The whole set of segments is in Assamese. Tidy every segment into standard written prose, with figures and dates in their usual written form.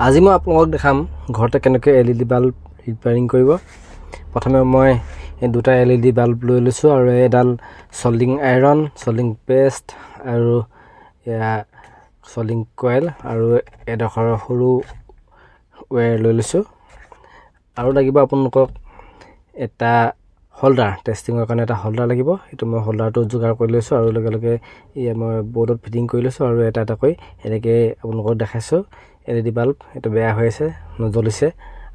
আজি মই আপোনালোকক দেখাম ঘৰতে কেনেকৈ LED বাল্ব ৰিপেয়াৰিং কৰিব। প্ৰথমে মই এই দুটা LED বাল্ব লৈ লৈছোঁ আৰু এডাল চল্ডিং আইৰণ, চল্ডিং পেষ্ট আৰু এয়া চল্ডিং কইল আৰু এডোখৰ সৰু ৱায়াৰ লৈ লৈছোঁ। আৰু লাগিব আপোনালোকক এটা হোল্ডাৰ, টেষ্টিঙৰ কাৰণে এটা হোল্ডাৰ লাগিব। এইটো মই হোল্ডাৰটো যোগাৰ কৰি লৈছোঁ আৰু লগে লগে ইয়া মই বৰ্ডত ফিটিং কৰি লৈছোঁ আৰু এটা এটাকৈ এনেকৈ আপোনালোকক দেখাইছোঁ। LED বাল্ব এইটো বেয়া হৈ আছে, নজ্বলিছে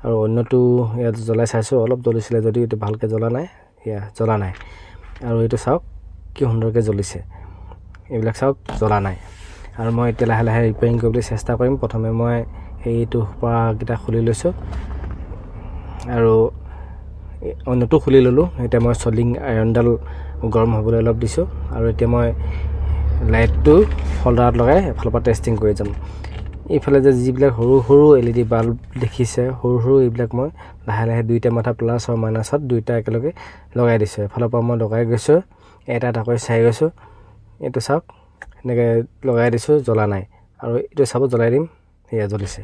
আৰু অন্যটো ইয়াত জ্বলাই চাইছোঁ, অলপ জ্বলিছিলে যদিও এইটো ভালকৈ জ্বলা নাই, জ্বলা নাই। আৰু এইটো চাওক কি সুন্দৰকৈ জ্বলিছে, এইবিলাক চাওক জ্বলা নাই। আৰু মই এতিয়া লাহে লাহে ৰিপেয়াৰিং কৰিবলৈ চেষ্টা কৰিম। প্ৰথমে মই এইটো পৰাকেইটা খুলি লৈছোঁ আৰু অন্যটো খুলি ল'লোঁ। এতিয়া মই চল্ডিং আইৰণডাল গৰম হ'বলৈ অলপ দিছোঁ আৰু এতিয়া মই লাইটটো হোল্ডাৰত লগাই এফালৰ পৰা টেষ্টিং কৰি যাম। এইফালে যে যিবিলাক সৰু সৰু LED বাল্ব দেখিছে, সৰু সৰু এইবিলাক মই লাহে লাহে দুইটা মাথা প্লাছ আৰু মাইনাছত দুইটা একেলগে লগাই দিছোঁ। এফালৰ পৰা মই লগাই গৈছোঁ, এটা এটাকৈ চাই গৈছোঁ। এইটো চাওক এনেকৈ লগাই দিছোঁ, জ্বলা নাই। আৰু এইটো চাব জ্বলাই দিম, সেয়া জ্বলিছে।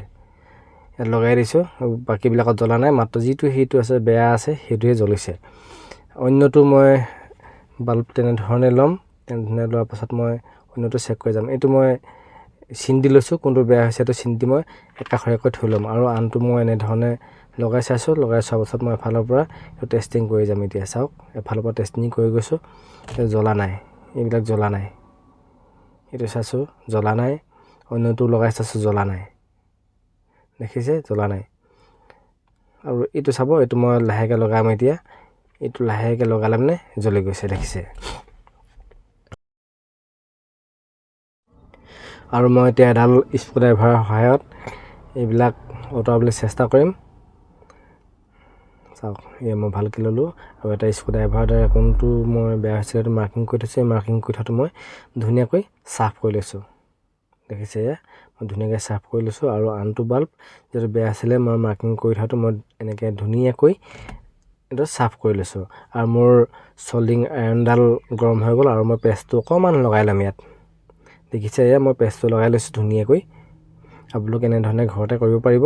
ইয়াত লগাই দিছোঁ, বাকীবিলাকত জ্বলা নাই, মাত্ৰ যিটো সেইটো আছে বেয়া আছে সেইটোহে জ্বলিছে। অন্যটো মই বাল্ব তেনেধৰণে ল'ম, তেনেধৰণে লোৱাৰ পাছত মই অন্যটো চেক কৰি যাম। এইটো মই চিন দি লৈছোঁ, কোনটো বেয়া হৈছে এইটো চিন দি মই একাষৰীয়াকৈ থৈ ল'ম আৰু আনটো মই এনেধৰণে লগাই চাইছোঁ। লগাই চোৱাৰ পাছত মই এফালৰ পৰা এইটো টেষ্টিং কৰি যাম। এতিয়া চাওক এফালৰ পৰা টেষ্টিং কৰি গৈছোঁ, জ্বলা নাই, এইবিলাক জ্বলা নাই। এইটো চাইছোঁ জ্বলা নাই, অন্যটো লগাই চাইছোঁ জ্বলা নাই, দেখিছে জ্বলা নাই। আৰু এইটো চাব, এইটো মই লাহেকৈ লগাম এতিয়া, এইটো লাহেকৈ লগালে মানে জ্বলি গৈছে, দেখিছে। আৰু মই এতিয়া এডাল স্ক্ৰুড্ৰাইভাৰৰ সহায়ত এইবিলাক আঁতৰাবলৈ চেষ্টা কৰিম। চাওক এয়া মই ভালকৈ ল'লোঁ আৰু এটা স্ক্ৰুড্ৰাইভাৰৰ দ্বাৰা কোনটো মই বেয়া হৈছিলে সেইটো মাৰ্কিং কৰি থৈছোঁ। এই মাৰ্কিং কৰি থোৱাটো মই ধুনীয়াকৈ চাফ কৰি লৈছোঁ, দেখিছে এয়া মই ধুনীয়াকৈ চাফ কৰি লৈছোঁ। আৰু আনটো বাল্ব যিটো বেয়া আছিলে মই মাৰ্কিং কৰি থোৱাটো মই এনেকৈ ধুনীয়াকৈ এইটো চাফ কৰি লৈছোঁ। আৰু মোৰ চল্ডিং আইৰণডাল গৰম হৈ গ'ল আৰু মই পেষ্টটো অকণমান লগাই ল'ম ইয়াত, দেখিছে এয়া মই পেষ্টটো লগাই লৈছোঁ ধুনীয়াকৈ। আপোনালোকে এনেধৰণে ঘৰতে কৰিব পাৰিব।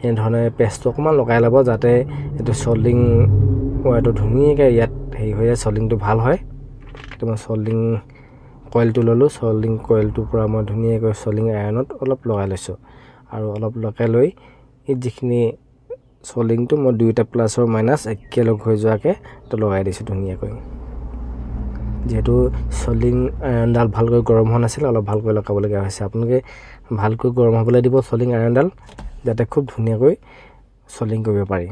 এনেধৰণে পেষ্টটো অকণমান লগাই ল'ব যাতে এইটো চল্ডিং ৱায়াৰটো ধুনীয়াকৈ ইয়াত হেৰি হৈ যায়, চল্ডিংটো ভাল হয়। এইটো মই চল্ডিং কইলটো ল'লোঁ, চল্ডিং কইলটোৰ পৰা মই ধুনীয়াকৈ চল্ডিং আইৰণত অলপ লগাই লৈছোঁ আৰু অলপ লগাই লৈ এই যিখিনি চল্ডিংটো মই দুয়োটা প্লাছ আৰু মাইনাছ একেলগ হৈ যোৱাকৈ এইটো লগাই দিছোঁ ধুনীয়াকৈ। যিহেতু চল্ডিং আইৰণডাল ভালকৈ গৰম হোৱা নাছিল, অলপ ভালকৈ লগাবলগীয়া হৈছে। আপোনালোকে ভালকৈ গৰম হ'বলৈ দিব চল্ডিং আইৰণডাল, যাতে খুব ধুনীয়াকৈ চল্ডিং কৰিব পাৰি।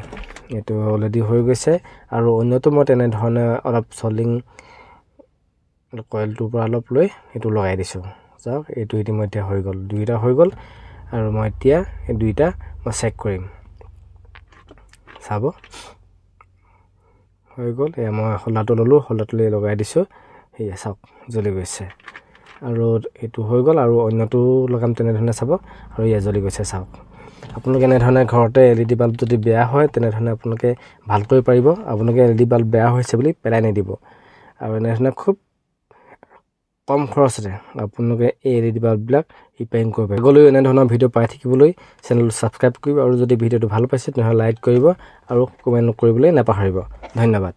এইটো অলৰেডি হৈ গৈছে আৰু অন্যটো মই তেনেধৰণে অলপ চল্ডিং কইলটোৰ পৰা অলপ লৈ এইটো লগাই দিছোঁ। চাওক এইটো ইতিমধ্যে হৈ গ'ল, দুইটা হৈ গ'ল। আৰু মই এতিয়া এই দুইটা মই চেক কৰিম, চাব হৈ গ'ল। এয়া মই হোল্ডাৰটো ল'লোঁ, হোল্ডাৰটো লৈ লগাই দিছোঁ, সেয়া চাওক জ্বলি গৈছে। আৰু এইটো হৈ গ'ল আৰু অন্যটো লগাম তেনেধৰণে চাব, আৰু এয়া জ্বলি গৈছে চাওক। আপোনালোকে এনেধৰণে ঘৰতে LED বাল্ব যদি বেয়া হয় তেনেধৰণে আপোনালোকে ভাল কৰিব পাৰিব। আপোনালোকে LED বাল্ব বেয়া হৈছে বুলি পেলাই নিদিব। আৰু এনেধৰণে খুব কম খৰচতে আপোনালোকে এই LED বাল্ববিলাক ৰিপেয়াৰিং কৰিব পাৰিব। আগলৈও এনেধৰণৰ ভিডিঅ' পাই থাকিবলৈ চেনেলটো ছাবস্ক্ৰাইব কৰিব আৰু যদি ভিডিঅ'টো ভাল পাইছে তেনেহ'লে লাইক কৰিব আৰু কমেণ্ট কৰিবলৈ নাপাহৰিব। ধন্যবাদ।